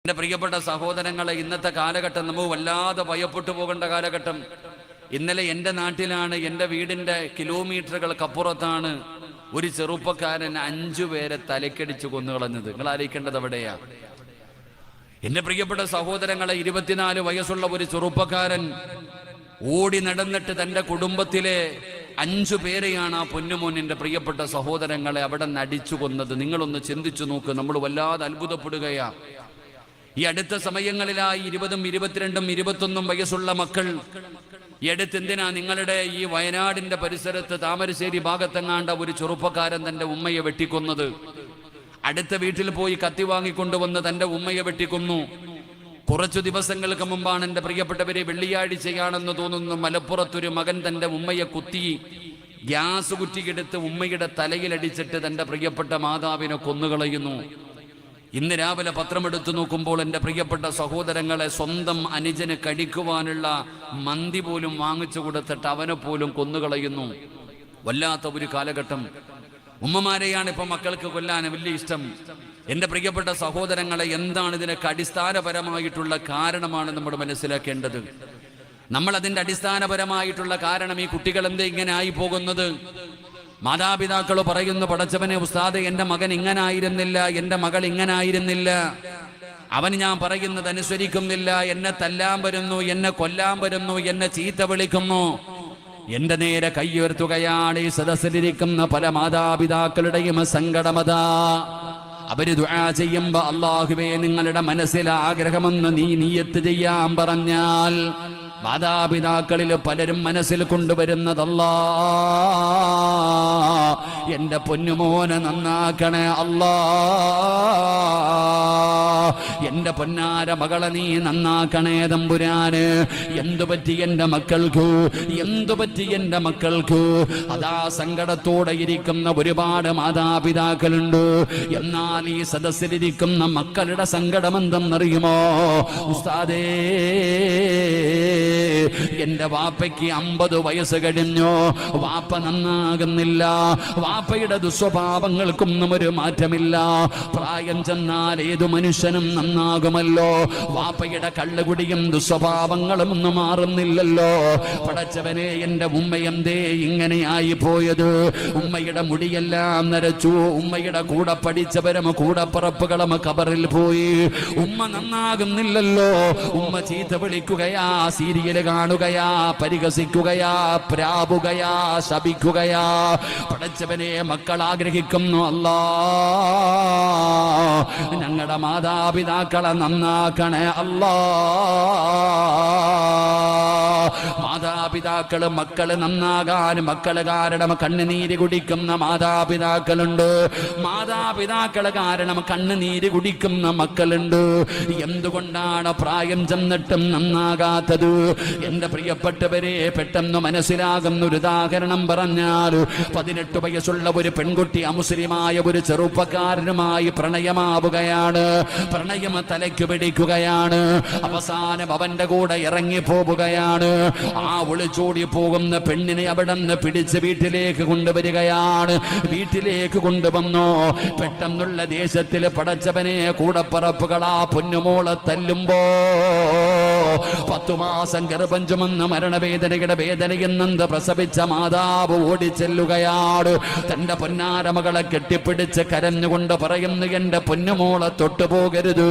എൻ്റെ പ്രിയപ്പെട്ട സഹോദരങ്ങളെ, ഇന്നത്തെ കാലഘട്ടം നമുക്ക് വല്ലാതെ ഭയപ്പെട്ടു പോകേണ്ട കാലഘട്ടം. ഇന്നലെ എൻ്റെ നാട്ടിലാണ്, എൻ്റെ വീടിൻ്റെ കിലോമീറ്ററുകൾക്കപ്പുറത്താണ് ഒരു ചെറുപ്പക്കാരൻ 5 പേരെ തലക്കടിച്ച് കൊന്നുകളഞ്ഞത്. നിങ്ങൾ ആലോചിക്കേണ്ടത് എവിടെയാ? എൻ്റെ പ്രിയപ്പെട്ട സഹോദരങ്ങളെ, 24 വയസ്സുള്ള ഒരു ചെറുപ്പക്കാരൻ ഓടി നടന്നിട്ട് തൻ്റെ കുടുംബത്തിലെ 5 പേരെയാണ് ആ പൊന്നുമോൻ, എൻ്റെ പ്രിയപ്പെട്ട സഹോദരങ്ങളെ, അവിടെ നടിച്ചു കൊന്നത്. നിങ്ങളൊന്ന് ചിന്തിച്ചു നോക്ക്. നമ്മൾ വല്ലാതെ അത്ഭുതപ്പെടുകയാ. ഈ അടുത്ത സമയങ്ങളിലായി 20, 22, 21 വയസ്സുള്ള മക്കൾ ഈ അടുത്ത് എന്തിനാ നിങ്ങളുടെ ഈ വയനാടിന്റെ പരിസരത്ത് താമരശ്ശേരി ഭാഗത്തെങ്ങാണ്ട ഒരു ചെറുപ്പക്കാരൻ തന്റെ ഉമ്മയെ വെട്ടിക്കൊന്നത്? അടുത്ത വീട്ടിൽ പോയി കത്തി വാങ്ങിക്കൊണ്ടുവന്ന് തന്റെ ഉമ്മയെ വെട്ടിക്കൊന്നു. കുറച്ചു ദിവസങ്ങൾക്ക് മുമ്പാണ്, എൻ്റെ പ്രിയപ്പെട്ടവരെ, വെള്ളിയാഴ്ചയാണെന്ന് തോന്നുന്നു, മലപ്പുറത്തൊരു മകൻ തന്റെ ഉമ്മയെ കുത്തി ഗ്യാസ് കുറ്റിയെടുത്ത് ഉമ്മയുടെ തലയിലടിച്ചിട്ട് തന്റെ പ്രിയപ്പെട്ട മാതാവിനെ കൊന്നുകളയുന്നു. ഇന്ന് രാവിലെ പത്രമെടുത്തു നോക്കുമ്പോൾ എൻ്റെ പ്രിയപ്പെട്ട സഹോദരങ്ങളെ, സ്വന്തം അനുജന് കഴിക്കുവാനുള്ള മന്തി പോലും വാങ്ങിച്ചു കൊടുത്തിട്ട് അവനെ പോലും കൊന്നുകളയുന്നു. വല്ലാത്ത ഒരു കാലഘട്ടം. ഉമ്മമാരെയാണ് ഇപ്പം മക്കൾക്ക് കൊല്ലാൻ വലിയ ഇഷ്ടം. എൻ്റെ പ്രിയപ്പെട്ട സഹോദരങ്ങളെ, എന്താണ് ഇതിനൊക്കെ അടിസ്ഥാനപരമായിട്ടുള്ള കാരണമാണ് നമ്മൾ മനസ്സിലാക്കേണ്ടത്. നമ്മൾ അതിൻ്റെ അടിസ്ഥാനപരമായിട്ടുള്ള കാരണം, ഈ കുട്ടികൾ എന്തേ ഇങ്ങനെ ആയി പോകുന്നത്? മാതാപിതാക്കൾ പറയുന്നു, പടച്ചവനെ ഉസ്താദെ, എൻ്റെ മകൻ ഇങ്ങനായിരുന്നില്ല, എൻ്റെ മകൾ ഇങ്ങനായിരുന്നില്ല, അവൻ ഞാൻ പറയുന്നത് അനുസരിക്കുന്നില്ല, എന്നെ തല്ലാൻ വരുന്നു, എന്നെ കൊല്ലാൻ വരുന്നു, എന്നെ ചീത്ത വിളിക്കുന്നു. എന്റെ നേരെ കൈയുയർത്തുകയാണ് ഈ സദസ്സിലിരിക്കുന്ന പല മാതാപിതാക്കളുടെയും സങ്കടമതാ. അവര് ദുആ ചെയ്യുമ്പോ, അല്ലാഹുവേ, നിങ്ങളുടെ മനസ്സിലെ ആഗ്രഹമൊന്ന് നീ നിയ്യത്ത് ചെയ്യാൻ പറഞ്ഞാൽ മാതാപിതാക്കളിൽ പലരും മനസ്സിൽ കൊണ്ടുവരുന്നതല്ലാ, എന്റെ പൊന്നുമോനെ നന്നാക്കണേ അല്ലാ, എന്റെ പൊന്നാര മകളെ നീ നന്നാക്കണേ തമ്പുരാന്. എന്തുപറ്റി എന്റെ മക്കൾക്ക്, എന്തുപറ്റി എന്റെ മക്കൾക്ക്? അതാ സങ്കടത്തോടെ ഇരിക്കുന്ന ഒരുപാട് മാതാപിതാക്കളുണ്ട്. എന്നാൽ ഈ സദസ്സിലിരിക്കുന്ന മക്കളുടെ സങ്കടം എന്തെന്നറിയുമോ? ഉസ്താദേ, എന്റെ വാപ്പയ്ക്ക് 50 വയസ്സ് കഴിഞ്ഞു, വാപ്പ നന്നാകുന്നില്ല, വാപ്പയുടെ ദുസ്വഭാവങ്ങൾക്കൊന്നും ഒരു മാറ്റമില്ല. പ്രായം ചെന്നാൽ ഏതു മനുഷ്യനും നന്നാകുമല്ലോ. വാപ്പയുടെ കള്ളുകുടിയും ദുസ്വഭാവങ്ങളും ഒന്നും മാറുന്നില്ലല്ലോ. പടച്ചവനെ, എന്റെ ഉമ്മ എന്തേ ഇങ്ങനെയായി പോയത്? ഉമ്മയുടെ മുടിയെല്ലാം നരച്ചു, ഉമ്മയുടെ കൂടെ പഠിച്ചവരും കൂടപ്പറപ്പുകളും കബറിൽ പോയി. ഉമ്മ നന്നാകുന്നില്ലല്ലോ. ഉമ്മ ചീത്ത വിളിക്കുകയാ, സീരിയൽ കാണുകയാ, പരിഹസിക്കുകയാ, പ്രാപുകയാ, ശപിക്കുകയാ. പടച്ചവനെ, മക്കൾ ആഗ്രഹിക്കുന്നു, അല്ലാ, ഞങ്ങളുടെ മാതാപിതാക്കളെ നന്നാക്കണേ അല്ലാ. മാതാപിതാക്കള് മക്കള് നന്നാകാൻ, മക്കള് കാരണം കണ്ണുനീര് കുടിക്കുന്ന മാതാപിതാക്കളുണ്ട്, മാതാപിതാക്കള് കാരണം കണ്ണുനീര് കുടിക്കുന്ന മക്കളുണ്ട്. എന്തുകൊണ്ടാണ് പ്രായം ചെന്നിട്ടും നന്നാകാത്തത്? എന്റെ പ്രിയപ്പെട്ടവരെ, പെട്ടെന്ന് മനസ്സിലാകുന്ന ഒരു ഉദാഹരണം പറഞ്ഞാൽ, 18 വയസ്സുള്ള ഒരു പെൺകുട്ടി അമുസ്ലിമായ ഒരു ചെറുപ്പക്കാരനുമായി പ്രണയമാവുകയാണ്. പ്രണയം തലയ്ക്ക് പിടിക്കുകയാണ്. അവസാനം അവന്റെ കൂടെ ഇറങ്ങി പോവുകയാണ്. ആ ഒളിച്ചോടി പോകുന്ന പെണ്ണിനെ അവിടെ നിന്ന് പിടിച്ച് വീട്ടിലേക്ക് കൊണ്ടുവരികയാണ്. വീട്ടിലേക്ക് കൊണ്ടുവന്നു. പെട്ടെന്നുള്ള ദേശത്തില് പടച്ചവനെ, കൂടപ്പറപ്പുകളാ പൊന്നുമോളെ തല്ലുമ്പോ 10 മാസം ഗർഭം ചുമന്ന മരണവേദനയുടെ വേദനയെന്നത് പ്രസവിച്ച മാതാവ് ഓടിച്ചെല്ലുകയാണ്. തന്റെ പൊന്നാരമകളെ കെട്ടിപ്പിടിച്ച് കരഞ്ഞുകൊണ്ട് പറയുന്നു, എന്റെ പൊന്നുമോളെ തൊട്ടുപോകരുത്.